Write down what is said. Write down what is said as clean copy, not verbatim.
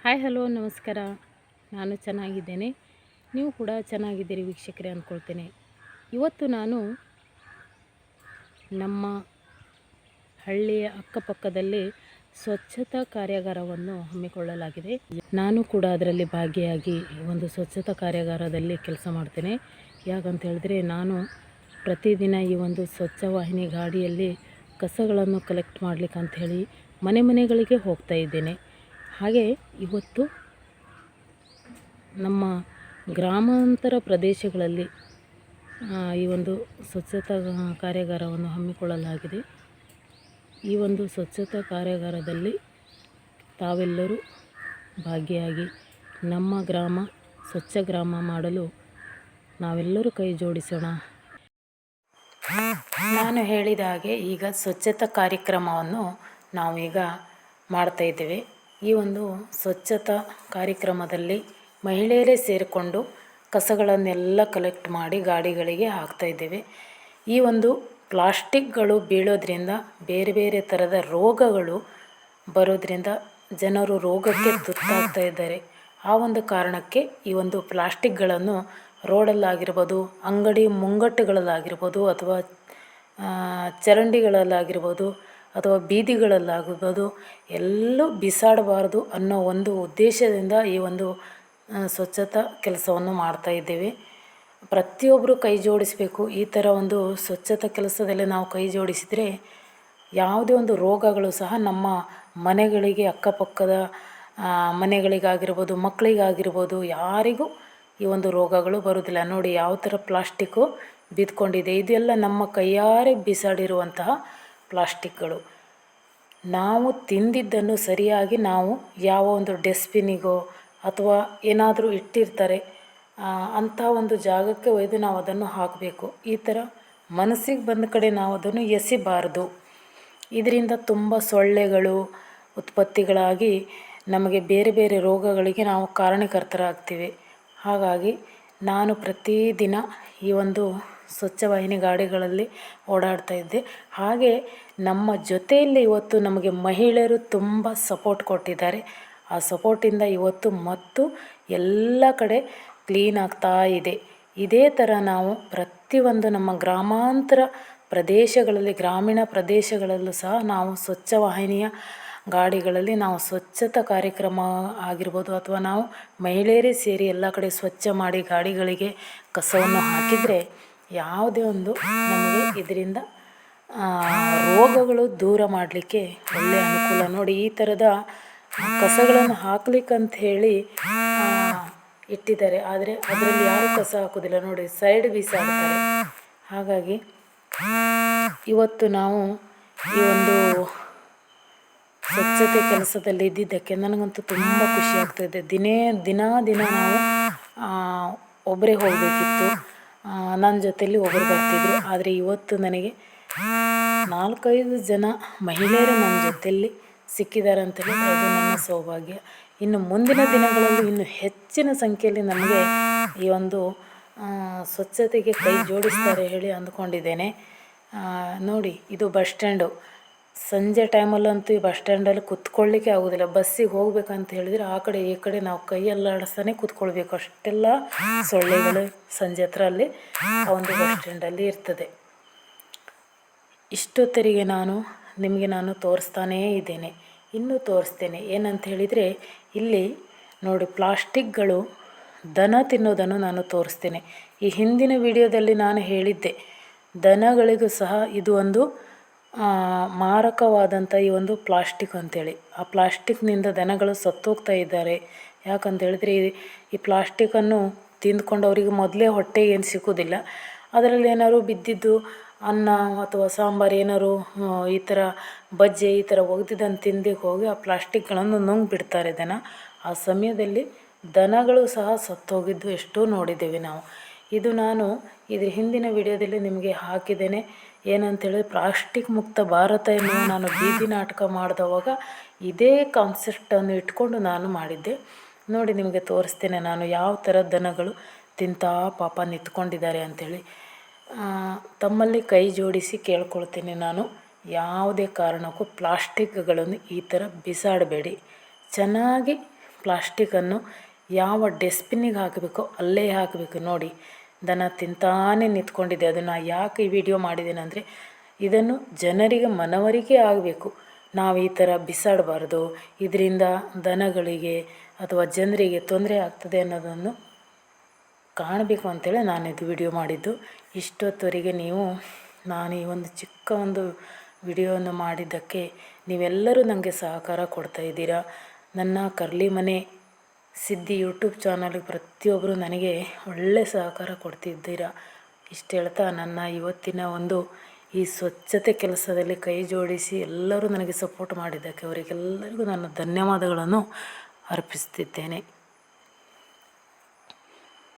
Hi hello ನಮಸ್ಕಾರ. ನಾನು ಚೆನ್ನಾಗಿದ್ದೇನೆ, ನೀವು ಕೂಡ ಚೆನ್ನಾಗಿದ್ದೀರಿ ವೀಕ್ಷಕರೇ ಅಂದ್ಕೊಳ್ತೇನೆ. ಇವತ್ತು ನಾನು ನಮ್ಮ ಹಳ್ಳಿಯ ಅಕ್ಕಪಕ್ಕದಲ್ಲಿ ಸ್ವಚ್ಛತಾ ಕಾರ್ಯಾಗಾರವನ್ನು ಹಮ್ಮಿಕೊಳ್ಳಲಾಗಿದೆ. ನಾನು ಕೂಡ ಅದರಲ್ಲಿ ಭಾಗಿಯಾಗಿ ಒಂದು ಸ್ವಚ್ಛತಾ ಕಾರ್ಯಾಗಾರದಲ್ಲಿ ಕೆಲಸ ಮಾಡ್ತೇನೆ. ಯಾಕಂತ ಹೇಳಿದ್ರೆ ನಾನು ಪ್ರತಿದಿನ ಈ ಒಂದು ಸ್ವಚ್ಛವಾಹಿನಿ ಗಾಡಿಯಲ್ಲಿ ಕಸಗಳನ್ನು ಕಲೆಕ್ಟ್ ಮಾಡಲಿಕ್ಕೆ ಅಂಥೇಳಿ ಮನೆ ಮನೆಗಳಿಗೆ ಹೋಗ್ತಾ ಇದ್ದೇನೆ. ಹಾಗೆ ಇವತ್ತು ನಮ್ಮ ಗ್ರಾಮಾಂತರ ಪ್ರದೇಶಗಳಲ್ಲಿ ಈ ಒಂದು ಸ್ವಚ್ಛತಾ ಕಾರ್ಯಾಗಾರವನ್ನು ಹಮ್ಮಿಕೊಳ್ಳಲಾಗಿದೆ. ಈ ಒಂದು ಸ್ವಚ್ಛತಾ ಕಾರ್ಯಾಗಾರದಲ್ಲಿ ತಾವೆಲ್ಲರೂ ಭಾಗಿಯಾಗಿ ನಮ್ಮ ಗ್ರಾಮ ಸ್ವಚ್ಛ ಗ್ರಾಮ ಮಾಡಲು ನಾವೆಲ್ಲರೂ ಕೈ ಜೋಡಿಸೋಣ. ನಾನು ಹೇಳಿದ ಹಾಗೆ ಈಗ ಸ್ವಚ್ಛತಾ ಕಾರ್ಯಕ್ರಮವನ್ನು ನಾವೀಗ ಮಾಡ್ತಾಯಿದ್ದೇವೆ. ಈ ಒಂದು ಸ್ವಚ್ಛತಾ ಕಾರ್ಯಕ್ರಮದಲ್ಲಿ ಮಹಿಳೆಯರೇ ಸೇರಿಕೊಂಡು ಕಸಗಳನ್ನೆಲ್ಲ ಕಲೆಕ್ಟ್ ಮಾಡಿ ಗಾಡಿಗಳಿಗೆ ಹಾಕ್ತಾಯಿದ್ದೇವೆ. ಈ ಒಂದು ಪ್ಲಾಸ್ಟಿಕ್ಗಳು ಬೀಳೋದ್ರಿಂದ ಬೇರೆ ಬೇರೆ ಥರದ ರೋಗಗಳು ಬರೋದ್ರಿಂದ ಜನರು ರೋಗಕ್ಕೆ ತುತ್ತಾಗ್ತಾ ಇದ್ದಾರೆ. ಆ ಒಂದು ಕಾರಣಕ್ಕೆ ಈ ಒಂದು ಪ್ಲಾಸ್ಟಿಕ್ಗಳನ್ನು ರೋಡಲ್ಲಾಗಿರ್ಬೋದು, ಅಂಗಡಿ ಮುಂಗಟ್ಟುಗಳಲ್ಲಾಗಿರ್ಬೋದು, ಅಥವಾ ಚರಂಡಿಗಳಲ್ಲಾಗಿರ್ಬೋದು, ಅಥವಾ ಬೀದಿಗಳಲ್ಲಾಗಿರ್ಬೋದು, ಎಲ್ಲೂ ಬಿಸಾಡಬಾರ್ದು ಅನ್ನೋ ಒಂದು ಉದ್ದೇಶದಿಂದ ಈ ಒಂದು ಸ್ವಚ್ಛತಾ ಕೆಲಸವನ್ನು ಮಾಡ್ತಾಯಿದ್ದೇವೆ. ಪ್ರತಿಯೊಬ್ಬರು ಕೈ ಜೋಡಿಸಬೇಕು. ಈ ಥರ ಒಂದು ಸ್ವಚ್ಛತಾ ಕೆಲಸದಲ್ಲಿ ನಾವು ಕೈ ಜೋಡಿಸಿದರೆ ಯಾವುದೇ ಒಂದು ರೋಗಗಳು ಸಹ ನಮ್ಮ ಮನೆಗಳಿಗೆ, ಅಕ್ಕಪಕ್ಕದ ಮನೆಗಳಿಗಾಗಿರ್ಬೋದು, ಮಕ್ಕಳಿಗಾಗಿರ್ಬೋದು, ಯಾರಿಗೂ ಈ ಒಂದು ರೋಗಗಳು ಬರೋದಿಲ್ಲ. ನೋಡಿ ಯಾವ ಥರ ಪ್ಲಾಸ್ಟಿಕ್ಕು ಬಿದ್ಕೊಂಡಿದೆ. ಇದೆಲ್ಲ ನಮ್ಮ ಕೈಯಾರೆ ಬಿಸಾಡಿರುವಂತಹ ಪ್ಲಾಸ್ಟಿಕ್ಗಳು. ನಾವು ತಿಂದಿದ್ದನ್ನು ಸರಿಯಾಗಿ ನಾವು ಯಾವ ಒಂದು ಡಸ್ಟ್ಬಿನ್ನಿಗೋ ಅಥವಾ ಏನಾದರೂ ಇಟ್ಟಿರ್ತಾರೆ ಅಂಥ ಒಂದು ಜಾಗಕ್ಕೆ ಒಯ್ದು ನಾವು ಅದನ್ನು ಹಾಕಬೇಕು. ಈ ಥರ ಮನಸ್ಸಿಗೆ ಬಂದ ಕಡೆ ನಾವು ಅದನ್ನು ಎಸಿಬಾರ್ದು. ಇದರಿಂದ ತುಂಬ ಸೊಳ್ಳೆಗಳು ಉತ್ಪತ್ತಿಗಳಾಗಿ ನಮಗೆ ಬೇರೆ ಬೇರೆ ರೋಗಗಳಿಗೆ ನಾವು ಕಾರಣಕರ್ತರಾಗ್ತೀವಿ. ಹಾಗಾಗಿ ನಾನು ಪ್ರತಿದಿನ ಈ ಒಂದು ಸ್ವಚ್ಛವಾಹಿನಿ ಗಾಡಿಗಳಲ್ಲಿ ಓಡಾಡ್ತಾ ಇದ್ದೆ. ಹಾಗೆ ನಮ್ಮ ಜೊತೆಯಲ್ಲಿ ಇವತ್ತು ನಮಗೆ ಮಹಿಳೆಯರು ತುಂಬ ಸಪೋರ್ಟ್ ಕೊಟ್ಟಿದ್ದಾರೆ. ಆ ಸಪೋರ್ಟಿಂದ ಇವತ್ತು ಮತ್ತು ಎಲ್ಲ ಕಡೆ ಕ್ಲೀನ್ ಆಗ್ತಾ ಇದೆ. ಇದೇ ಥರ ನಾವು ಪ್ರತಿಯೊಂದು ನಮ್ಮ ಗ್ರಾಮಾಂತರ ಪ್ರದೇಶಗಳಲ್ಲಿ, ಗ್ರಾಮೀಣ ಪ್ರದೇಶಗಳಲ್ಲೂ ಸಹ ನಾವು ಸ್ವಚ್ಛವಾಹಿನಿಯ ಗಾಡಿಗಳಲ್ಲಿ ನಾವು ಸ್ವಚ್ಛತಾ ಕಾರ್ಯಕ್ರಮ ಆಗಿರ್ಬೋದು, ಅಥವಾ ನಾವು ಮಹಿಳೆಯರೇ ಸೇರಿ ಎಲ್ಲ ಕಡೆ ಸ್ವಚ್ಛ ಮಾಡಿ ಗಾಡಿಗಳಿಗೆ ಕಸವನ್ನು ಹಾಕಿದರೆ ಯಾವುದೇ ಒಂದು ನಮಗೆ ಇದರಿಂದ ರೋಗಗಳು ದೂರ ಮಾಡಲಿಕ್ಕೆ ಒಳ್ಳೆಯ ಅನುಕೂಲ. ನೋಡಿ ಈ ಥರದ ಕಸಗಳನ್ನು ಹಾಕ್ಲಿಕ್ಕಂತ ಹೇಳಿ ಇಟ್ಟಿದ್ದಾರೆ, ಆದರೆ ಅದರಲ್ಲಿ ಯಾರೂ ಕಸ ಹಾಕೋದಿಲ್ಲ. ನೋಡಿ ಸೈಡ್ ಬಿಸಾಡ್ತಾರೆ. ಹಾಗಾಗಿ ಇವತ್ತು ನಾವು ಈ ಒಂದು ಸ್ವಚ್ಛತೆ ಕೆಲಸದಲ್ಲಿ ಇದ್ದಿದ್ದಕ್ಕೆ ನನಗಂತೂ ತುಂಬ ಖುಷಿ ಆಗ್ತಾಯಿದೆ. ದಿನ ನಾವು ಒಬ್ಬರೇ ಹೋಗಬೇಕಿತ್ತು, ನನ್ನ ಜೊತೆಯಲ್ಲಿ ಒಬ್ಬರು ಬರ್ತಿದ್ರು. ಆದರೆ ಇವತ್ತು ನನಗೆ 4-5 ಜನ ಮಹಿಳೆಯರು ನನ್ನ ಜೊತೆಯಲ್ಲಿ ಸಿಕ್ಕಿದ್ದಾರೆ ಅಂತ ಹೇಳಿದ್ರೆ ಅದು ನನ್ನ ಸೌಭಾಗ್ಯ. ಇನ್ನು ಮುಂದಿನ ದಿನಗಳಲ್ಲೂ ಇನ್ನು ಹೆಚ್ಚಿನ ಸಂಖ್ಯೆಯಲ್ಲಿ ನಮಗೆ ಈ ಒಂದು ಸ್ವಚ್ಛತೆಗೆ ಕೈ ಜೋಡಿಸ್ತಾರೆ ಹೇಳಿ ಅಂದ್ಕೊಂಡಿದ್ದೇನೆ. ನೋಡಿ ಇದು ಬಸ್ ಸ್ಟ್ಯಾಂಡು. ಸಂಜೆ ಟೈಮಲ್ಲಂತೂ ಈ ಬಸ್ ಸ್ಟ್ಯಾಂಡಲ್ಲಿ ಕೂತ್ಕೊಳ್ಳಿಕ್ಕೆ ಆಗೋದಿಲ್ಲ. ಬಸ್ಸಿಗೆ ಹೋಗ್ಬೇಕಂತ ಹೇಳಿದರೆ ಆ ಕಡೆ ಈ ಕಡೆ ನಾವು ಕೈಯಲ್ಲಾಡಿಸ್ತಾನೆ ಕೂತ್ಕೊಳ್ಬೇಕು. ಅಷ್ಟೆಲ್ಲ ಸೊಳ್ಳೆಗಳು ಸಂಜೆ ಹತ್ರ ಅಲ್ಲಿ ಆ ಒಂದು ಬಸ್ ಸ್ಟ್ಯಾಂಡಲ್ಲಿ ಇರ್ತದೆ. ಇಷ್ಟೊತ್ತರಿಗೆ ನಿಮಗೆ ನಾನು ತೋರಿಸ್ತಾನೇ ಇದ್ದೇನೆ, ಇನ್ನೂ ತೋರಿಸ್ತೇನೆ. ಏನಂತ ಹೇಳಿದರೆ ಇಲ್ಲಿ ನೋಡಿ ಪ್ಲಾಸ್ಟಿಕ್ಗಳು ದನ ತಿನ್ನೋದನ್ನು ನಾನು ತೋರಿಸ್ತೇನೆ. ಈ ಹಿಂದಿನ ವಿಡಿಯೋದಲ್ಲಿ ನಾನು ಹೇಳಿದ್ದೆ, ದನಗಳಿಗೂ ಸಹ ಇದು ಒಂದು ಮಾರಕವಾದಂಥ ಈ ಒಂದು ಪ್ಲಾಸ್ಟಿಕ್ ಅಂಥೇಳಿ. ಆ ಪ್ಲಾಸ್ಟಿಕ್ನಿಂದ ದನಗಳು ಸತ್ತೋಗ್ತಾ ಇದ್ದಾರೆ. ಯಾಕಂತ ಹೇಳಿದರೆ ಈ ಪ್ಲಾಸ್ಟಿಕ್ಕನ್ನು ತಿಂದ್ಕೊಂಡು ಅವರಿಗೆ ಮೊದಲೇ ಹೊಟ್ಟೆಗೆ ಏನು ಸಿಗೋದಿಲ್ಲ. ಅದರಲ್ಲಿ ಏನಾದ್ರು ಬಿದ್ದಿದ್ದು ಅನ್ನ ಅಥವಾ ಸಾಂಬಾರು ಏನಾದ್ರು ಈ ಥರ ಬಜ್ಜಿ ಈ ಥರ ಒಗೆದಿದ್ದನ್ನು ತಿಂದಿಗೆ ಹೋಗಿ ಆ ಪ್ಲಾಸ್ಟಿಕ್ಗಳನ್ನು ನುಂಗಿಬಿಡ್ತಾರೆ ದನ. ಆ ಸಮಯದಲ್ಲಿ ದನಗಳು ಸಹ ಸತ್ತೋಗಿದ್ದು ಎಷ್ಟೋ ನೋಡಿದ್ದೇವೆ ನಾವು. ಇದು ನಾನು ಇದ್ರ ಹಿಂದಿನ ವಿಡಿಯೋದಲ್ಲಿ ನಿಮಗೆ ಹಾಕಿದ್ದೇನೆ. ಏನಂತೇಳಿದ್ರೆ ಪ್ಲಾಸ್ಟಿಕ್ ಮುಕ್ತ ಭಾರತ ಎನ್ನುವ ನಾನು ಬೀದಿ ನಾಟಕ ಮಾಡಿದವಾಗ ಇದೇ ಕಾನ್ಸೆಪ್ಟನ್ನು ಇಟ್ಕೊಂಡು ನಾನು ಮಾಡಿದ್ದೆ. ನೋಡಿ ನಿಮಗೆ ತೋರಿಸ್ತೇನೆ ನಾನು ಯಾವ ಥರ ದನಗಳು ತಿಂತಾ ಪಾಪ ನಿಂತ್ಕೊಂಡಿದ್ದಾರೆ ಅಂಥೇಳಿ. ತಮ್ಮಲ್ಲಿ ಕೈ ಜೋಡಿಸಿ ಕೇಳ್ಕೊಳ್ತೀನಿ ನಾನು, ಯಾವುದೇ ಕಾರಣಕ್ಕೂ ಪ್ಲಾಸ್ಟಿಕ್ಗಳನ್ನು ಈ ಥರ ಬಿಸಾಡಬೇಡಿ. ಚೆನ್ನಾಗಿ ಪ್ಲಾಸ್ಟಿಕ್ಕನ್ನು ಯಾವ ಡಸ್ಟ್ಬಿನ್ನಿಗೆ ಹಾಕಬೇಕೋ ಅಲ್ಲೇ ಹಾಕಬೇಕು. ನೋಡಿ, ದನ ತಿಂತಾನೇ ನಿಂತ್ಕೊಂಡಿದೆ. ಅದನ್ನು ಯಾಕೆ ಈ ವಿಡಿಯೋ ಮಾಡಿದ್ದೇನೆ ಅಂದರೆ, ಇದನ್ನು ಜನರಿಗೆ ಮನವರಿಕೆ ಆಗಬೇಕು. ನಾವು ಈ ಥರ ಬಿಸಾಡಬಾರ್ದು, ಇದರಿಂದ ದನಗಳಿಗೆ ಅಥವಾ ಜನರಿಗೆ ತೊಂದರೆ ಆಗ್ತದೆ ಅನ್ನೋದನ್ನು ಕಾಣಬೇಕು ಅಂತೇಳಿ ನಾನು ಇದು ವಿಡಿಯೋ ಮಾಡಿದ್ದು. ಇಷ್ಟೊತ್ತವರೆಗೆ ನೀವು ನಾನು ಈ ಒಂದು ಚಿಕ್ಕ ಒಂದು ವಿಡಿಯೋವನ್ನು ಮಾಡಿದ್ದಕ್ಕೆ ನೀವೆಲ್ಲರೂ ನನಗೆ ಸಹಕಾರ ಕೊಡ್ತಾಯಿದ್ದೀರಾ. ನನ್ನ ಕರ್ಲಿ ಮನೆ ಸಿದ್ದಿ ಯೂಟ್ಯೂಬ್ ಚಾನಲ್ಗೆ ಪ್ರತಿಯೊಬ್ಬರು ನನಗೆ ಒಳ್ಳೆಯ ಸಹಕಾರ ಕೊಡ್ತಿದ್ದೀರಾ. ಇಷ್ಟು ಹೇಳ್ತಾ ನನ್ನ ಇವತ್ತಿನ ಒಂದು ಈ ಸ್ವಚ್ಛತೆ ಕೆಲಸದಲ್ಲಿ ಕೈ ಜೋಡಿಸಿ ಎಲ್ಲರೂ ನನಗೆ ಸಪೋರ್ಟ್ ಮಾಡಿದ್ದಕ್ಕೆ ಅವರಿಗೆಲ್ಲರಿಗೂ ನಾನು ಧನ್ಯವಾದಗಳನ್ನು ಅರ್ಪಿಸ್ತಿದ್ದೇನೆ.